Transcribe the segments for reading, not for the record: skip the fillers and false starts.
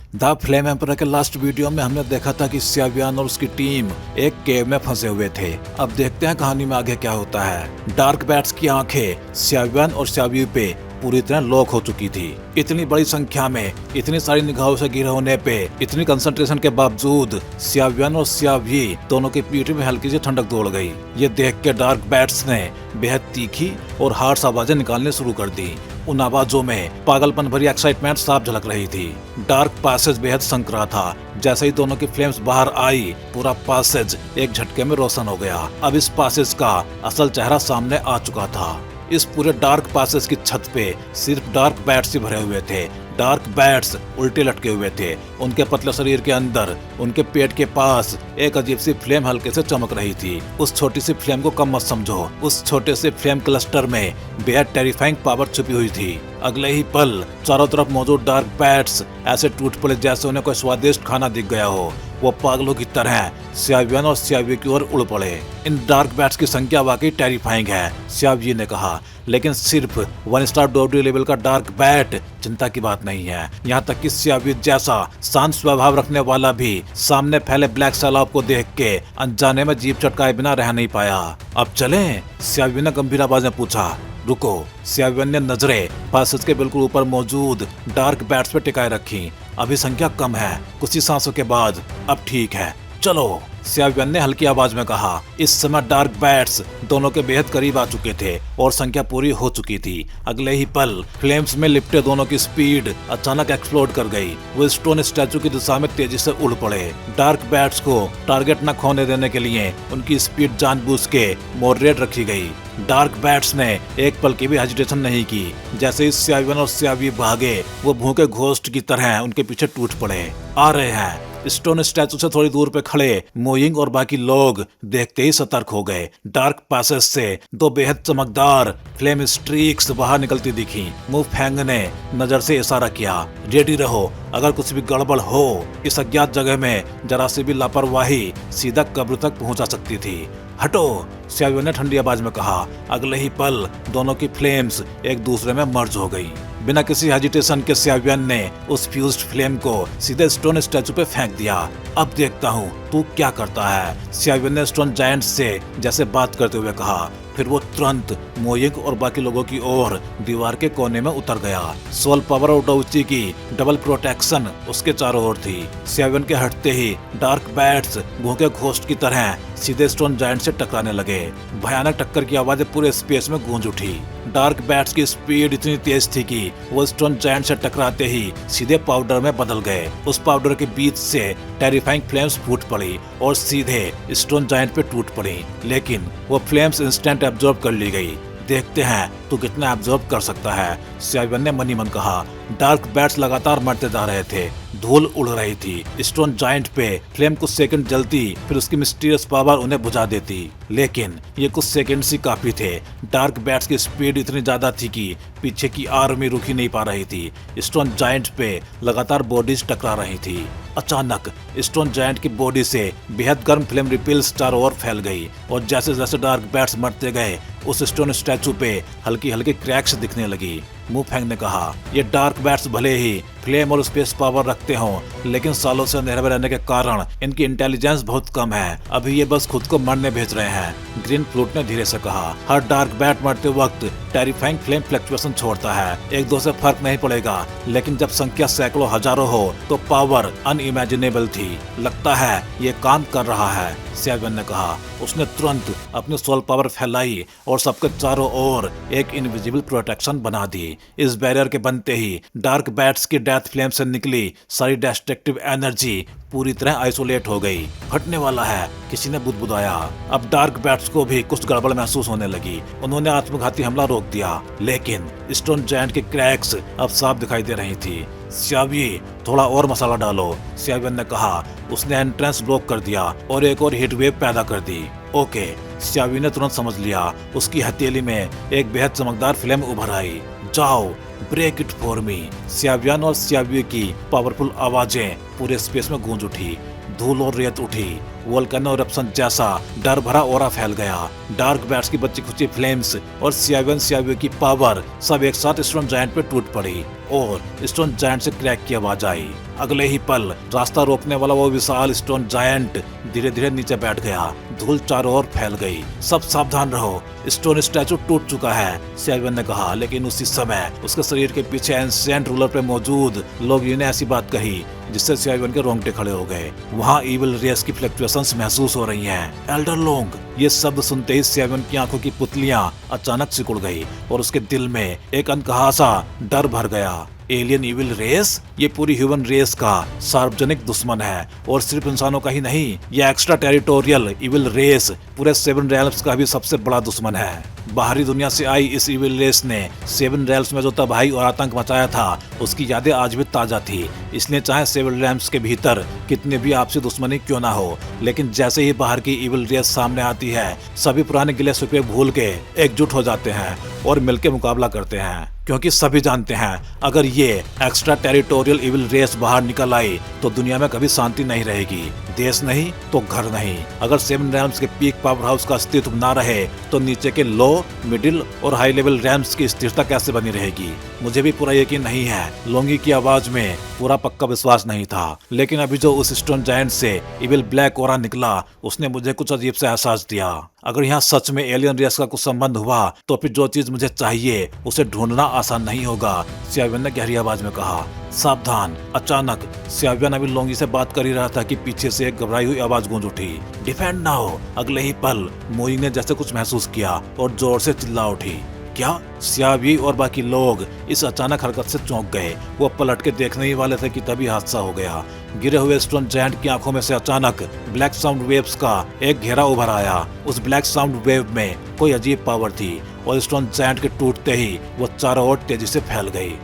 The flame emperor के last video में हमने देखा था कि स्यावियन और उसकी टीम एक केव में फंसे हुए थे। अब देखते हैं कहानी में आगे क्या होता है। डार्क बैट्स की आंखें स्यावियन और स्याव्यू पे पूरी तरह लॉक हो चुकी थी। इतनी बड़ी संख्या में इतनी सारी निगाहों से घिरे होने पे इतनी कंसंट्रेशन के बावजूद स्यावियन और स्याव्यू दोनों की पीठ में हल्की सी ठंडक दौड़ गई। ये देख के डार्क बैट्स ने बेहद तीखी और हार्श आवाजें निकालने शुरू कर दी। उन आवाजों में पागलपन भरी एक्साइटमेंट साफ झलक रही थी। डार्क पैसेज बेहद संक रहा था। जैसे ही दोनों की फ्लेम्स बाहर आई, पूरा पैसेज एक झटके में रोशन हो गया। अब इस पैसेज का असल चेहरा सामने आ चुका था। इस पूरे डार्क पैसेज की छत पे सिर्फ डार्क बैट्स ही भरे हुए थे। डार्क बैट्स उल्टे लटके हुए थे। उनके पतले शरीर के अंदर उनके पेट के पास एक अजीब सी फ्लेम हल्के से चमक रही थी। उस छोटी सी फ्लेम को कम मत समझो। उस छोटे से फ्लेम क्लस्टर में बेहद टेरिफाइंग पावर छुपी हुई थी। अगले ही पल चारों तरफ मौजूद डार्क बैट्स ऐसे टूट पड़े जैसे उन्हें कोई स्वादिष्ट खाना दिख गया हो। वो पागलों की तरह स्यावियन और स्याव्यू की ओर उड़ पड़े। इन डार्क बैट्स की संख्या वाकई टेरिफाइंग है, स्याव्यू ने कहा, लेकिन सिर्फ 1 स्टार डोबरी लेवल का डार्क बैट चिंता की बात नहीं है। यहाँ तक कि स्याव्यू जैसा शांत स्वभाव रखने वाला भी सामने फैले ब्लैक सैलाब को देख के अनजाने में जीभ चटकाए बिना रह नहीं पाया। अब चलें? स्याव्यू ने गंभीर आवाज में पूछा। रुको, स्यावियन ने नजरें पैसेज के बिल्कुल ऊपर मौजूद डार्क बैट्स पे टिकाए रखी। अभी संख्या कम है। कुछ ही सांसों के बाद अब ठीक है, चलो, स्यावियन ने हल्की आवाज में कहा। इस समय डार्क बैट्स दोनों के बेहद करीब आ चुके थे और संख्या पूरी हो चुकी थी। अगले ही पल फ्लेम्स में लिपटे दोनों की स्पीड अचानक एक्सप्लोड कर गई। वो स्टोन स्टैचू की दिशा में तेजी से उड़ पड़े। डार्क बैट्स को टारगेट न खोने देने के लिए उनकी स्पीड जानबूझ के मॉडरेट रखी गई। डार्क बैट्स ने एक पल की भी हेजिटेशन नहीं की। जैसे ही स्यावियन और स्याव्यू भागे, वो भूखे घोस्ट की तरह उनके पीछे टूट पड़े। आ रहे हैं। स्टोन स्टैचू से थोड़ी दूर पे खड़े मोइंग और बाकी लोग देखते ही सतर्क हो गए। डार्क पैसेज से 2 बेहद चमकदार फ्लेम स्ट्रीक्स बाहर निकलती दिखी। मू फेंग ने नजर से इशारा किया, रेडी रहो, अगर कुछ भी गड़बड़ हो इस अज्ञात जगह में जरा सी भी लापरवाही सीधा कब्र तक पहुंचा सकती थी। हटो, स्याव्यू ने ठंडी आवाज में कहा। अगले ही पल दोनों की फ्लेम्स एक दूसरे में मर्ज हो गई। बिना किसी हेजिटेशन के स्यावियन ने उस फ्यूज्ड फ्लेम को सीधे स्टोन स्टैचू पे फेंक दिया। अब देखता हूँ तू क्या करता है, स्यावियन ने स्टोन जायंट से जैसे बात करते हुए कहा। फिर वो तुरंत मोइंग और बाकी लोगों की ओर दीवार के कोने में उतर गया। सोल पावर और डाउची की डबल प्रोटेक्शन उसके चारों ओर थी। स्यावियन के हटते ही डार्क बैट्स भूखे घोस्ट की तरह सीधे स्टोन जायंट से टकराने लगे। भयानक टक्कर की आवाजें पूरे स्पेस में गूंज उठी। डार्क बैट्स की स्पीड इतनी तेज थी कि वो स्टोन जायंट से टकराते ही सीधे पाउडर में बदल गए। उस पाउडर के बीच से टेरिफाइंग फ्लेम्स फूट पड़ी और सीधे स्टोन जायंट पे टूट पड़ी। लेकिन वो फ्लेम्स इंस्टेंट एब्जॉर्ब कर ली गई। देखते हैं तू कितना एब्जॉर्ब कर सकता है, स्यावियन ने मनी मन कहा। डार्क बैट्स लगातार मरते जा रहे थे। धूल उड़ रही थी। स्टोन जायंट पे फ्लेम कुछ सेकंड जलती, फिर उसकी मिस्टीरियस पावर उन्हें बुझा देती। लेकिन ये कुछ सेकंड ही काफी थे। डार्क बैट्स की स्पीड इतनी ज्यादा थी कि पीछे की आर्मी रुक ही नहीं पा रही थी। स्टोन जायंट पे लगातार बॉडीज टकरा रही थी। अचानक स्टोन जायंट की बॉडी से बेहद गर्म फ्लेम रिपिल्स चारों ओर फैल गई और जैसे जैसे डार्क बैट्स मरते गए उस स्टोन स्टैचू पे हल्की हल्की क्रैक्स दिखने लगी। मू फेंग ने कहा, ये डार्क बैट्स भले ही फ्लेम और स्पेस पावर रखते हों, लेकिन सालों से अंधेरे में रहने के कारण इनकी इंटेलिजेंस बहुत कम है। अभी ये बस खुद को मरने भेज रहे हैं। ग्रीन फ्लूट ने धीरे से कहा। हर डार्क बैट मरते वक्त टेरिफाइंग फ्लेम फ्लक्चुएशन छोड़ता है। एक दो से फर्क नहीं पड़ेगा, लेकिन जब संख्या सैकड़ों हजारों हो तो पावर अनइमेजिनेबल थी। लगता है ये काम कर रहा है, स्यावियन ने कहा। उसने तुरंत अपनी सोल पावर फैलाई और सबके चारों ओर एक इनविजिबल प्रोटेक्शन बना दी। इस बैरियर के बनते ही डार्क बैट्स की डेथ फ्लेम से निकली सारी डिस्ट्रक्टिव एनर्जी पूरी तरह आइसोलेट हो गई। फटने वाला है, किसी ने बुदबुदाया। अब डार्क बैट्स को भी कुछ गड़बड़ महसूस होने लगी। उन्होंने आत्मघाती हमला रोक दिया, लेकिन स्टोन जायंट की क्रैक्स अब साफ दिखाई दे रही थी। स्याव्यू, थोड़ा और मसाला डालो, स्यावियन ने कहा। उसने एंट्रेंस ब्लॉक कर दिया और एक और हीट वेव पैदा कर दी। ओके, स्याव्यू ने तुरंत समझ लिया। उसकी हथेली में एक बेहद चमकदार फ्लेम उभर आई। जाओ, ब्रेक इट फॉर मी। स्यावियन और स्याव्यू की पावरफुल आवाजें पूरे स्पेस में गूंज उठी। धूल और रेत उठी। वोल्केनो इरप्शन जैसा डर भरा ऑरा फैल गया। डार्क बैट्स की बच्ची खुची फ्लेम्स और सियावियन की पावर सब एक साथ स्टोन जायंट पे टूट पड़ी और स्टोन जायंट से क्रैक की आवाज आई। अगले ही पल रास्ता रोकने वाला वो विशाल स्टोन जायंट धीरे धीरे नीचे बैठ गया। धूल चारों ओर फैल गई। सब सावधान रहो, स्टोन स्टैचू टूट चुका है, सियावियन ने कहा। लेकिन उसी समय उसके शरीर के पीछे एंशिएंट रूलर पे मौजूद लोग ने ऐसी बात कही जिससे सियावियन के रोंगटे खड़े हो गए। वहाँ इविल रेस की फ्लक्चुएशंस महसूस हो रही हैं। एल्डर लोंग, ये शब्द सुनते ही सियावियन की आंखों की पुतलियां अचानक सिकुड़ गई और उसके दिल में एक अनकहा सा डर भर गया। एलियन इविल रेस, ये पूरी ह्यूमन रेस का सार्वजनिक दुश्मन है और सिर्फ इंसानों का ही नहीं, ये एक्स्ट्रा टेरिटोरियल इविल रेस पूरे 7 रेल्म्स का भी सबसे बड़ा दुश्मन है। बाहरी दुनिया से आई इस इविल रेस ने 7 रेल्म्स में जो तबाही और आतंक मचाया था उसकी यादें आज भी ताजा थी। इसलिए चाहे 7 रेल्म्स के भीतर कितने भी आपसी दुश्मनी क्यों ना हो, लेकिन जैसे ही बाहर की इविल रेस सामने आती है सभी पुराने गिले शिकवे भूल के एकजुट हो जाते हैं और मिलकर मुकाबला करते हैं। क्योंकि सभी जानते हैं अगर ये एक्स्ट्रा टेरिटोरियल इविल रेस बाहर निकल आई तो दुनिया में कभी शांति नहीं रहेगी। देश नहीं तो घर नहीं। अगर 7 रेल्म्स के पीक पावर हाउस का अस्तित्व ना रहे तो नीचे के लो, मिडिल और हाई लेवल रेल्म्स की स्थिरता कैसे बनी रहेगी। मुझे भी पूरा यकीन नहीं है। लोंगी की आवाज में पूरा पक्का विश्वास नहीं था, लेकिन अभी जो उस स्टोन जायंट से इविल ब्लैक ओरा निकला उसने मुझे कुछ अजीब सा एहसास दिया। अगर यहाँ सच में एलियन रेस का कुछ संबंध हुआ तो फिर जो चीज मुझे चाहिए उसे ढूंढना आसान नहीं होगा, सियावियन ने गहरी आवाज में कहा। सावधान। अचानक सियावियन अभी लोंगी से बात कर ही रहा था कि पीछे से एक घबराई हुई आवाज गूंज उठी, डिफेंड ना हो। अगले ही पल मोई ने जैसे कुछ महसूस किया और जोर से चिल्ला उठी। क्या? सियावी और बाकी लोग इस अचानक हरकत से चौंक गए। वो पलट के देखने ही वाले थे कि तभी हादसा हो गया। गिरे हुए स्टोन जायंट की आंखों में से अचानक ब्लैक साउंड वेव्स का एक घेरा उभर आया। उस ब्लैक साउंड वेव में कोई अजीब पावर थी और स्टोन जायंट के टूटते ही वो चारों ओर तेजी से फैल गई।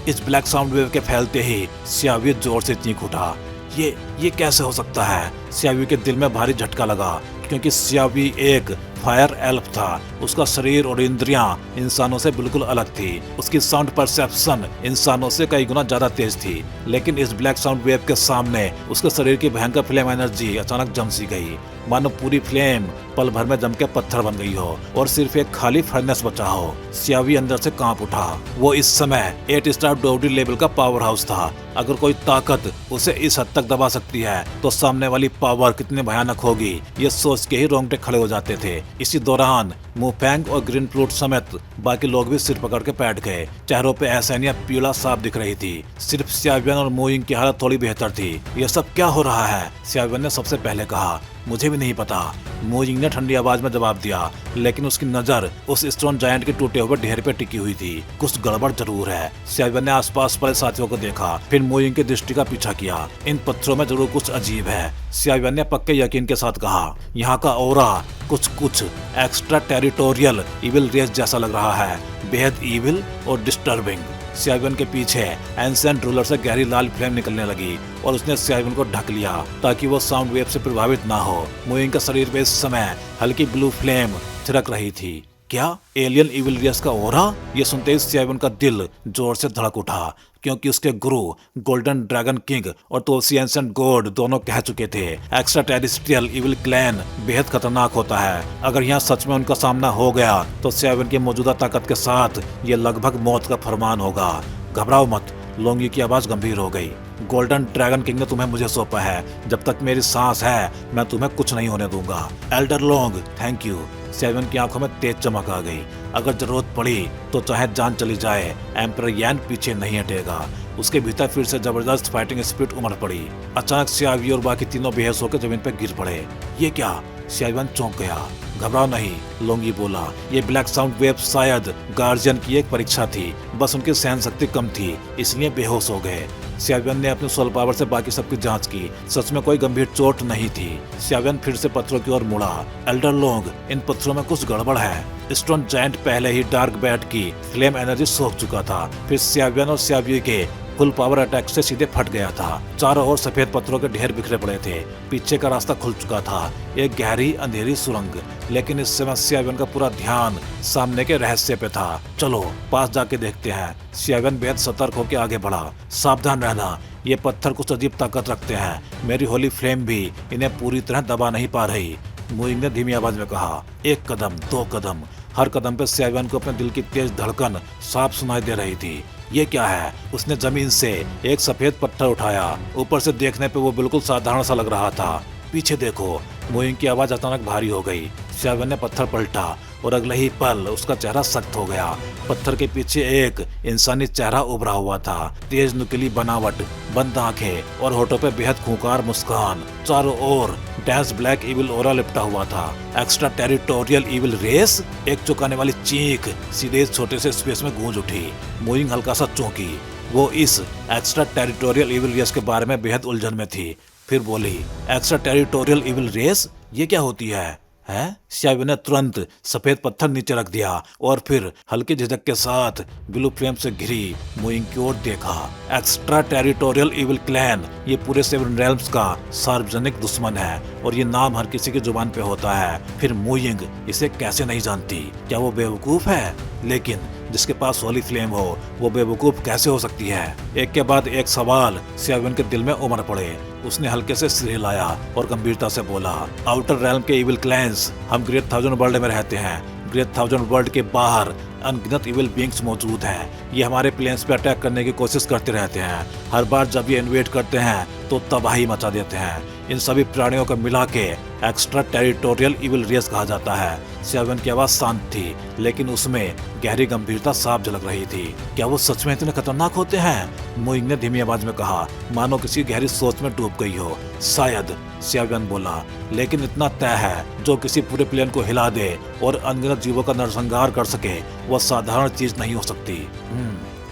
इस ब्लैक साउंड वेव के फैलते ही सियावी जोर से चीख उठा। ये कैसे हो सकता है? सियावी के दिल में भारी झटका लगा क्योंकि सियावी एक फायर एल्फ था। उसका शरीर और इंद्रियां इंसानों से बिल्कुल अलग थी। उसकी साउंड परसेप्शन इंसानों से कई गुना ज्यादा तेज थी। लेकिन इस ब्लैक साउंड वेव के सामने उसके शरीर की भयंकर फ्लेम एनर्जी अचानक जम सी गई, मानो पूरी फ्लेम पल भर में जम के पत्थर बन गई हो और सिर्फ एक खाली फर्नेस बचा हो। सियावी अंदर से कांप उठा। वो इस समय 8 स्टार डोडी लेवल का पावर हाउस था। अगर कोई ताकत उसे इस हद तक दबा सकती है तो सामने वाली पावर कितनी भयानक होगी, ये सोच के ही रोंगटे खड़े हो जाते थे। इसी दौरान मुफैंग और ग्रीन फ्लूट समेत बाकी लोग भी सिर पकड़ के बैठ गए। चेहरों पे एहसानियां पीला साफ दिख रही थी। सिर्फ सियावियन और मोइंग की हालत थोड़ी बेहतर थी। ये सब क्या हो रहा है? सियावियन ने सबसे पहले कहा। मुझे भी नहीं पता, मोइंग ने ठंडी आवाज में जवाब दिया, लेकिन उसकी नजर उस स्टोन जायंट के टूटे हुए ढेर पे टिकी हुई थी। कुछ गड़बड़ जरूर है। सियावियन ने आसपास पड़े साथियों को देखा, फिर मोइंग की दृष्टि का पीछा किया। इन पत्थरों में जरूर कुछ अजीब है, सियावियन ने पक्के यकीन के साथ कहा। यहाँ का ऑरा कुछ एक्स्ट्रा टेरिटोरियल इविल रेस जैसा लग रहा है, बेहद इविल और डिस्टर्बिंग। सियावियन के पीछे एंशिएंट रूलर से गहरी लाल फ्लेम निकलने लगी और उसने सियावियन को ढक लिया ताकि वो साउंड वेव से प्रभावित ना हो। मोइंग का शरीर पे इस समय हल्की ब्लू फ्लेम छिड़क रही थी। क्या? एलियन इविल रेस का ओरा? ये सुनते ही सियावियन का दिल जोर से धड़क उठा क्योंकि उसके गुरु गोल्डन ड्रैगन किंग और तुलसी एंशिएंट गॉड दोनों कह चुके थे एक्स्ट्रा टेरिस्ट्रियल इविल क्लैन बेहद खतरनाक होता है। अगर यहाँ सच में उनका सामना हो गया तो सियावियन की मौजूदा ताकत के साथ ये लगभग मौत का फरमान होगा। घबराओ मत, लोंगी की आवाज गंभीर हो गई। गोल्डन ड्रैगन किंग ने तुम्हें मुझे सौंपा है। जब तक मेरी सांस है मैं तुम्हें कुछ नहीं होने दूंगा। एल्डर लोंग, थैंक यू। सियावियन की आंखों में तेज चमक आ गई। अगर जरूरत पड़ी तो चाहे जान चली जाए, एम्परर यान पीछे नहीं हटेगा। उसके भीतर फिर से जबरदस्त फाइटिंग स्पिरिट उमड़ पड़ी। अचानक सियावी और बाकी तीनों बेहोश होकर जमीन पर गिर पड़े। ये क्या? सियावियन चौंक गया। घबराओ नहीं, लोंगी बोला। ये ब्लैक साउंड वेव शायद गार्जियन की एक परीक्षा थी। बस उनकी सहन शक्ति कम थी, इसलिए बेहोश हो गए। सियावियन ने अपने सोल पावर से बाकी सबकी जांच की। सच में कोई गंभीर चोट नहीं थी। सियावियन फिर से पत्थरों की ओर मुड़ा। एल्डर लोंग, इन पत्थरों में कुछ गड़बड़ है। स्टोन जायंट पहले ही डार्क बैट की फ्लेम एनर्जी सोख चुका था। फिर सियावियन और सियावी के फुल पावर अटैक से सीधे फट गया था। चारों ओर सफेद पत्थरों के ढेर बिखरे पड़े थे। पीछे का रास्ता खुल चुका था, एक गहरी अंधेरी सुरंग। लेकिन इस समय सियावियन का पूरा ध्यान सामने के रहस्य पे था। चलो पास जाके देखते हैं। सियावियन बेहद सतर्क होकर आगे बढ़ा। सावधान रहना, ये पत्थर कुछ अजीब ताकत रखते हैं, मेरी होली फ्लेम भी इन्हें पूरी तरह दबा नहीं पा रही। मुइंग ने धीमी आवाज में कहा। 1 कदम, 2 कदम, हर कदम पे सियावियन को अपने दिल की तेज धड़कन साफ सुनाई दे रही थी। ये क्या है? उसने जमीन से एक सफेद पत्थर उठाया। ऊपर से देखने पे वो बिल्कुल साधारण सा लग रहा था। पीछे देखो। मुइंग की आवाज अचानक भारी हो गई। सियावियन ने पत्थर पलटा और अगले ही पल उसका चेहरा सख्त हो गया। पत्थर के पीछे एक इंसानी चेहरा उभरा हुआ था। तेज नुकीली बनावट, बंद आंखें और होठों पे बेहद खूंखार मुस्कान। चारों ओर डेंस ब्लैक इविल ओरा लिपटा हुआ था। Extra territorial evil race. एक चौंकाने वाली चीख सीधे इस छोटे से स्पेस में गूंज उठी। मुइंग हल्का सा चौंकी। वो इस एक्स्ट्रा टेरिटोरियल इविल रेस के बारे में बेहद उलझन में थी। फिर बोली, एक्स्ट्रा टेरिटोरियल इविल रेस, ये क्या होती है? सियावियन ने तुरंत सफेद पत्थर नीचे रख दिया और फिर हल्के झिझक के साथ ब्लू फ्लेम से घिरी मुइंग की ओर देखा। एक्स्ट्रा टेरिटोरियल इविल क्लैन ये पूरे 7 रेल्म्स का सार्वजनिक दुश्मन है और ये नाम हर किसी की जुबान पे होता है। फिर मुइंग इसे कैसे नहीं जानती? क्या वो बेवकूफ है? लेकिन जिसके पास होली फ्लेम हो वो बेवकूफ कैसे हो सकती है? एक के बाद एक सवाल सियावियन के दिल में उमड़ पड़े। उसने हल्के से सिर हिलाया और गंभीरता से बोला, आउटर रेल्म के इविल क्लैंस, हम ग्रेट थाउजेंड वर्ल्ड में रहते हैं। ग्रेट थाउजेंड वर्ल्ड के बाहर अनगिनत इविल बीइंग्स मौजूद हैं। ये हमारे प्लेन्स पे अटैक करने की कोशिश करते रहते हैं। हर बार जब ये इन्वेड करते हैं तो तबाही मचा देते हैं। इन सभी प्राणियों को मिला के एक्स्ट्रा टेरिटोरियल इविल रेस कहा जाता है। सियावियन की आवाज शांत थी लेकिन उसमें गहरी गंभीरता साफ झलक रही थी। क्या वो सच में इतने खतरनाक होते हैं? मुइंग ने धीमी आवाज में कहा, मानो किसी गहरी सोच में डूब गई हो। शायद, सियावियन बोला, लेकिन इतना तय है जो किसी पूरे प्लेन को हिला दे और अनगिनत जीवों का नरसंहार कर सके वह साधारण चीज नहीं हो सकती।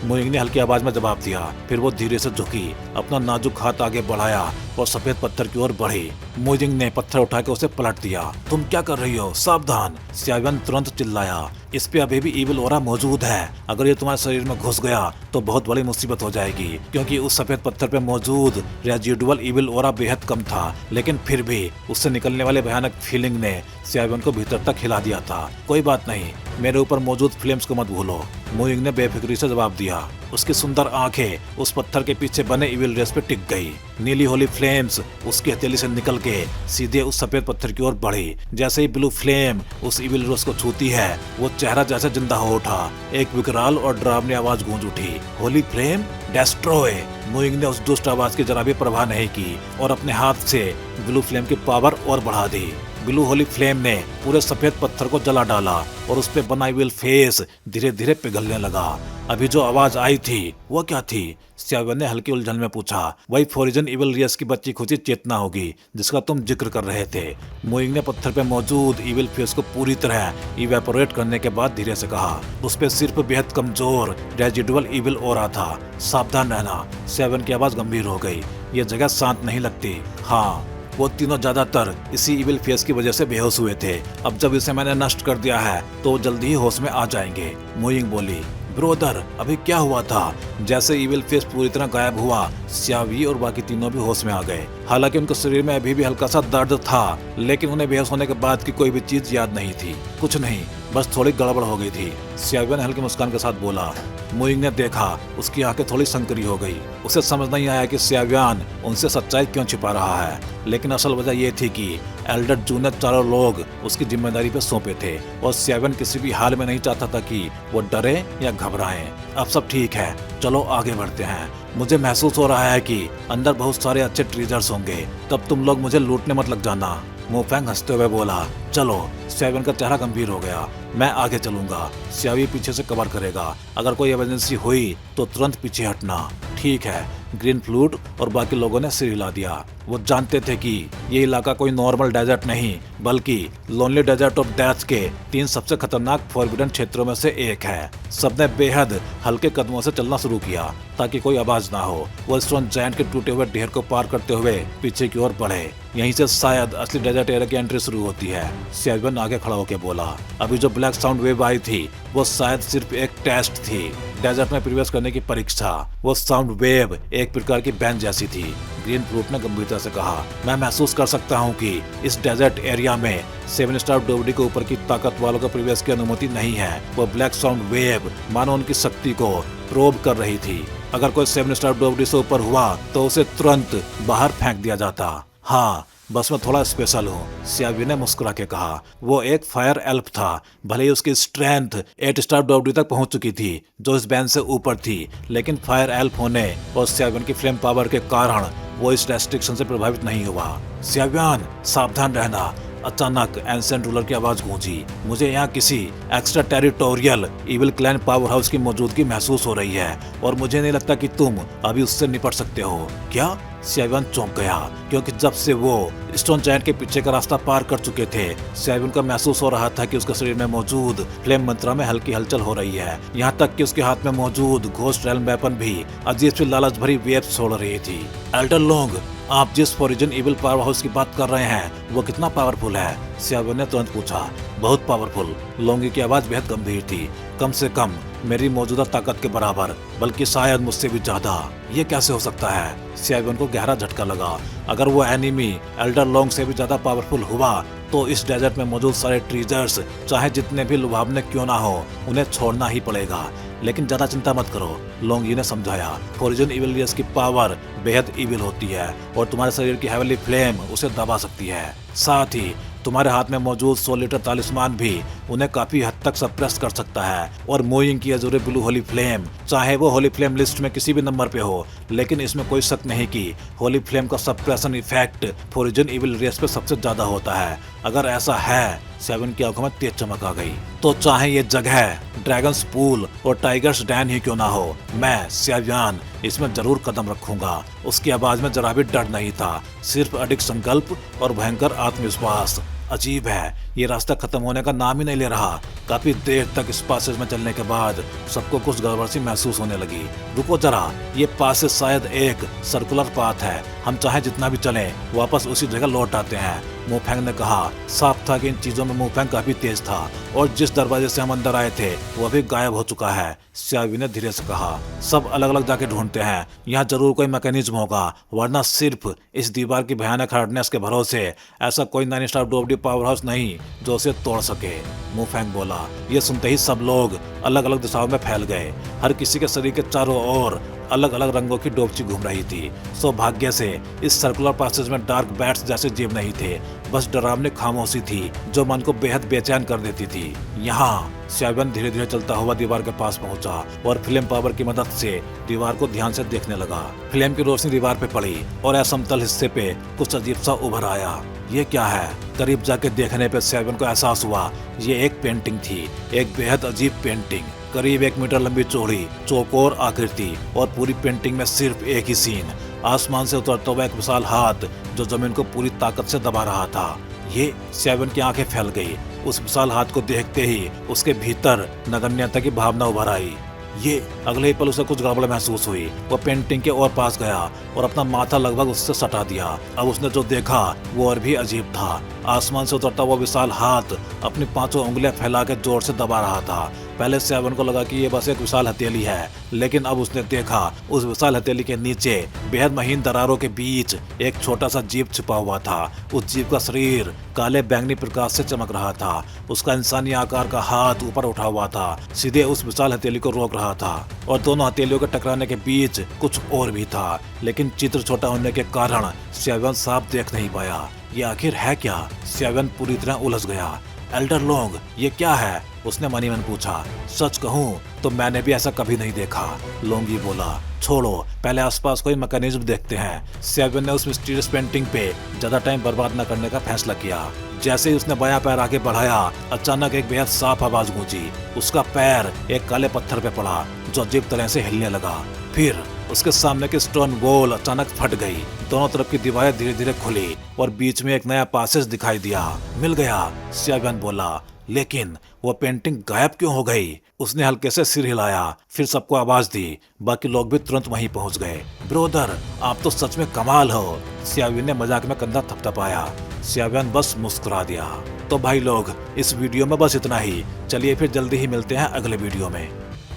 मुइंग ने हल्की आवाज में जवाब दिया। फिर वो धीरे से झुकी, अपना नाजुक हाथ आगे बढ़ाया और सफेद पत्थर की ओर बढ़ी। मुइंग ने पत्थर उठा के उसे पलट दिया। तुम क्या कर रही हो? सावधान! सियावियन तुरंत चिल्लाया। इस पे अभी भी इविल ओरा मौजूद है। अगर ये तुम्हारे शरीर में घुस गया तो बहुत बड़ी मुसीबत हो जाएगी, क्योंकि उस सफेद पत्थर पे मौजूद रेजिडुअल इविल ओरा बेहद कम था, लेकिन फिर भी उससे निकलने वाले भयानक फीलिंग ने सियावियन को भीतर तक हिला दिया था। कोई बात नहीं, मेरे ऊपर मौजूद फ्लेम्स को मत भूलो, मुइंग ने बेफिक्री से जवाब दिया। उसकी सुंदर आंखें उस पत्थर के पीछे बने इविल रेस पे टिक गई। नीली होली फ्लेम्स उसकी हथेली से निकल के सीधे उस सफेद पत्थर की ओर बढ़ी। जैसे ही ब्लू फ्लेम उस इविल रेस को छूती है वो चेहरा जैसे जिंदा हो उठा। एक विकराल और डरावनी आवाज गूंज उठी, होली फ्लेम डेस्ट्रॉय। मुइंग ने उस दुष्ट आवाज की जरा भी परवाह नहीं की और अपने हाथ से ब्लू फ्लेम की पावर और बढ़ा दी। ब्लू होली फ्लेम ने पूरे सफेद पत्थर को जला डाला और उस पे बना इविल फेस धीरे धीरे पिघलने लगा। अभी जो आवाज आई थी वो क्या थी? सियावियन ने हल्की उलझन में पूछा। वही फोरिजन इविल रेस की बच्ची खुची चेतना होगी जिसका तुम जिक्र कर रहे थे। मुइंग ने पत्थर पे मौजूद इविल फेस को पूरी तरह इवेपोरेट करने के बाद धीरे से कहा, उस पे सिर्फ बेहद कमजोर रेजिडुअल इविल ओरा था। सावधान रहना। सियावियन की आवाज गंभीर हो गई। ये जगह शांत नहीं लगती। हाँ, वो तीनों ज्यादातर इसी इविल फेस की वजह से बेहोश हुए थे। अब जब इसे मैंने नष्ट कर दिया है तो जल्दी ही होश में आ जाएंगे। मुइंग बोली, ब्रोदर, अभी क्या हुआ था? जैसे इविल फेस पूरी तरह गायब हुआ, सियावी और बाकी तीनों भी होश में आ गए। हालांकि उनके शरीर में अभी भी हल्का सा दर्द था, लेकिन उन्हें बेहोश होने के बाद की कोई भी चीज याद नहीं थी। कुछ नहीं, बस थोड़ी गड़बड़ हो गई थी, सियावियन हल्की मुस्कान के साथ बोला। मुइंग ने देखा, उसकी आंखें थोड़ी संकरी हो गई। उसे समझ नहीं आया कि सियावियन उनसे सच्चाई क्यों छिपा रहा है, लेकिन असल वजह यह थी कि एल्डर जू ने चारों लोग उसकी जिम्मेदारी पे सौंपे थे और सियावियन किसी भी हाल में नहीं चाहता था कि वो डरे या घबराएं। अब सब ठीक है, चलो आगे बढ़ते हैं। मुझे महसूस हो रहा है कि अंदर बहुत सारे अच्छे ट्रेजर्स होंगे, तब तुम लोग मुझे लूटने मत लग जाना। मोफेंग हंसते हुए बोला। चलो। सियावियन का चेहरा गंभीर हो गया। मैं आगे चलूंगा, सियावी पीछे से कवर करेगा। अगर कोई इमरजेंसी हुई तो तुरंत पीछे हटना। ठीक है। ग्रीन फ्लूट और बाकी लोगों ने सिर हिला दिया। वो जानते थे कि ये इलाका कोई नॉर्मल डेजर्ट नहीं, बल्कि लोनली डेजर्ट ऑफ डेथ के 3 सबसे खतरनाक फॉरबिडन क्षेत्रों में से एक है। सबने बेहद हल्के कदमों से चलना शुरू किया ताकि कोई आवाज ना हो। वो स्टोन जायंट के टूटे हुए ढेर को पार करते हुए पीछे की ओर बढ़े। यहीं से शायद असली डेजर्ट एरिया की एंट्री शुरू होती है। सियावियन आगे खड़ा होकर बोला। अभी जो ब्लैक साउंड वेव आई थी वो शायद सिर्फ एक टेस्ट थी, डेजर्ट में प्रवेश करने की परीक्षा। वो साउंड वेव एक प्रकार की बैन जैसी थी। ग्रीन फ्रूट ने गंभीरता से कहा, मैं महसूस कर सकता हूँ कि इस डेजर्ट एरिया में 7 स्टार डोवडी के ऊपर की ताकत वालों का प्रवेश की अनुमति नहीं है। वो ब्लैक साउंड वेव मानो उनकी शक्ति को प्रोब कर रही थी। अगर कोई 7 स्टार डोबडी से ऊपर हुआ तो उसे तुरंत बाहर फेंक दिया जाता। हाँ, बस मैं थोड़ा स्पेशल हूँ, सियावी ने मुस्कुरा के कहा। वो एक फायर एल्फ था, भले ही उसकी स्ट्रेंथ 8 स्टार डोबडी तक पहुंच चुकी थी, जो इस बैंड से ऊपर थी, लेकिन फायर एल्फ होने और सियावियन की फ्लेम पावर के कारण वो इस रेस्ट्रिक्शन से प्रभावित नहीं हुआ। सियावियन, सावधान रहना। अचानक एंसेंट रूलर की आवाज गूंजी। मुझे यहाँ किसी extra territorial evil clan power house की मौजूदगी महसूस हो रही है और मुझे नहीं लगता कि तुम अभी उससे निपट सकते हो। क्या? सियावियन चौंक गया, क्योंकि जब से वो स्टोन जायंट के पीछे का रास्ता पार कर चुके थे, सियावियन को महसूस हो रहा था कि उसके शरीर में मौजूद फ्लेम मंत्रा में हल्की हलचल हो रही है। यहाँ तक कि उसके हाथ में मौजूद घोस्ट रेल्म वेपन भी अजीब सी लालच भरी वेव्स छोड़ रही थी। एल्डर लोंग, आप जिस फोरिजन इविल पावर हाउस की बात कर रहे हैं वो कितना पावरफुल है? सियावियन ने तुरंत पूछा। बहुत पावरफुल। लोंगी की आवाज बेहद गंभीर थी। कम से कम मेरी मौजूदा ताकत के बराबर, बल्कि शायद मुझसे भी ज्यादा। ये कैसे हो सकता है? सियावियन को गहरा झटका लगा। अगर वो एनिमी एल्डर लोंग से भी ज्यादा पावरफुल हुआ तो इस डेजर्ट में मौजूद सारे ट्रीजर्स, चाहे जितने भी लुभावने क्यों ना हो, उन्हें छोड़ना ही पड़ेगा। लेकिन ज्यादा चिंता मत करो, लोंगी ने समझाया। फोरिजन इविल रेस की पावर बेहद इविल होती है और तुम्हारे शरीर की हेवनली फ्लेम उसे दबा सकती है। साथ ही तुम्हारे हाथ में मौजूद 100 लीटर तालिस्मान भी उन्हें काफी हद तक सप्रेस कर सकता है। और मूविंग की अजूरे ब्लू होली फ्लेम, चाहे वो होली फ्लेम लिस्ट में किसी भी नंबर पे हो, लेकिन इसमें कोई शक नहीं कि होली फ्लेम का suppression effect foreign evil race पे सबसे ज्यादा होता है। अगर ऐसा है, सेवन की आंखों में तेज चमक आ गई, तो चाहे ये जगह ड्रैगन्स पूल और टाइगर्स डैन ही क्यों ना हो, मैं सियावियन इसमें जरूर कदम रखूंगा। उसकी आवाज में जरा भी डर नहीं था, सिर्फ अडिग संकल्प और भयंकर आत्मविश्वास। अजीब है, ये रास्ता खत्म होने का नाम ही नहीं ले रहा। काफी देर तक इस पासेज में चलने के बाद सबको कुछ गड़बड़ सी महसूस होने लगी। रुको जरा, ये पासेज शायद एक सर्कुलर पाथ है। हम चाहे जितना भी चलें, वापस उसी जगह लौट आते हैं, मुफेंग ने कहा। साफ था कि इन चीजों में मुफेंग काफी तेज था और जिस दरवाजे से हम अंदर आए थे वो भी गायब हो चुका है। सियावी ने धीरे से कहा। सब अलग अलग जाके ढूंढते हैं, यहाँ जरूर कोई मैकेनिज्म होगा, वरना सिर्फ इस दीवार की भयानक हार्डनेस के भरोसे ऐसा कोई 9 स्टार डोबडी पावर हाउस नहीं जो उसे तोड़ सके, मुफेंग बोला। ये सुनते ही सब लोग अलग अलग दिशाओं में फैल गए। हर किसी के शरीर के चारों ओर अलग अलग रंगों की डोपची घूम रही थी। सौभाग्य से इस सर्कुलर पासेज में डार्क बैट्स जैसे जीव नहीं थे, बस डरावनी खामोशी थी जो मन को बेहद बेचैन कर देती थी। यहाँ सियावियन धीरे धीरे चलता हुआ दीवार के पास पहुंचा और फ्लेम पावर की मदद से दीवार को ध्यान से देखने लगा। फ्लेम की रोशनी दीवार पे पड़ी और असमतल हिस्से पे कुछ अजीब सा उभर आया। ये क्या है? करीब जाके देखने पे सियावियन को एहसास हुआ ये एक पेंटिंग थी, एक बेहद अजीब पेंटिंग, करीब 1 मीटर लंबी चौड़ी चौकोर आकृति, और पूरी पेंटिंग में सिर्फ एक ही सीन, आसमान से उतरता हुआ एक विशाल हाथ जो जमीन को पूरी ताकत से दबा रहा था। ये सियावियन की आंखें फैल गई। उस विशाल हाथ को देखते ही उसके भीतर नगण्यता की भावना उभर आई। ये अगले ही पल उसे कुछ गड़बड़ महसूस हुई। वो पेंटिंग के और पास गया और अपना माथा लगभग उससे सटा दिया। अब उसने जो देखा वो और भी अजीब था। आसमान से उतरता वो विशाल हाथ अपनी 5 उंगलियां फैला के जोर से दबा रहा था। पहले सियावियन को लगा कि ये बस एक विशाल हथेली है, लेकिन अब उसने देखा उस विशाल हथेली के नीचे बेहद महीन दरारों के बीच एक छोटा सा जीव छिपा हुआ था। उस जीव का शरीर काले बैंगनी प्रकाश से चमक रहा था। उसका इंसानी आकार का हाथ ऊपर उठा हुआ था, सीधे उस विशाल हथेली को रोक रहा था, और दोनों हथेलियों के टकराने के बीच कुछ और भी था, लेकिन चित्र छोटा होने के कारण सियावियन साफ देख नहीं पाया। ये आखिर है क्या? सियावियन पूरी तरह उलझ गया। एल्डर लोंग, ये क्या है? उसने मनी मन पूछा। सच कहूँ तो मैंने भी ऐसा कभी नहीं देखा, लोंगी बोला। छोड़ो, पहले आसपास कोई मैकेनिज्म देखते हैं। सियावियन ने उस मिस्टीरियस पेंटिंग पे ज्यादा टाइम बर्बाद न करने का फैसला किया। जैसे ही उसने बायां पैर आगे बढ़ाया, अचानक एक बेहद साफ आवाज गूंजी। उसका पैर एक काले पत्थर पे पड़ा जो अजीब तरह से हिलने लगा। फिर उसके सामने की स्टोन वॉल अचानक फट गई। दोनों तरफ की दीवारें धीरे धीरे खुली और बीच में एक नया पासेज दिखाई दिया। मिल गया, सियावियन बोला। लेकिन वो पेंटिंग गायब क्यों हो गई? उसने हल्के से सिर हिलाया, फिर सबको आवाज दी। बाकी लोग भी तुरंत वहीं पहुंच गए। ब्रोदर, आप तो सच में कमाल हो, सियावियन ने मजाक में कंधा थपथपाया। सियावियन बस मुस्कुरा दिया। तो भाई लोग, इस वीडियो में बस इतना ही। चलिए फिर जल्दी ही मिलते हैं अगले वीडियो में।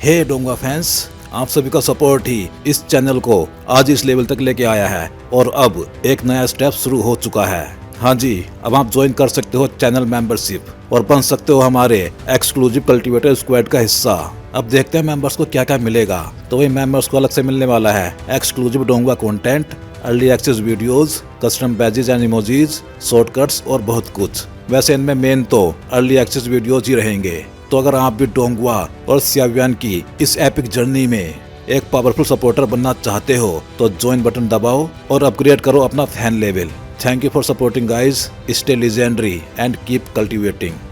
हे डोंगा फैंस, आप सभी का सपोर्ट ही इस चैनल को आज इस लेवल तक लेके आया है और अब एक नया स्टेप शुरू हो चुका है। हाँ जी, अब आप ज्वाइन कर सकते हो चैनल मेंबरशिप और बन सकते हो हमारे एक्सक्लूसिव कल्टीवेटर स्क्वाड का हिस्सा। अब देखते हैं मेंबर्स को क्या क्या मिलेगा। तो वही मेंबर्स को अलग से मिलने वाला है एक्सक्लूसिव डोंगवा content, early access videos, custom badges and emojis, shortcuts और बहुत कुछ। वैसे इनमें मेन तो अर्ली एक्सेस वीडियोज ही रहेंगे। तो अगर आप भी डोंगवा और सियावियन की इस एपिक जर्नी में एक पावरफुल सपोर्टर बनना चाहते हो तो ज्वाइन बटन दबाओ और अपग्रेड करो अपना fan level. Thank you for supporting guys. Stay legendary and keep cultivating.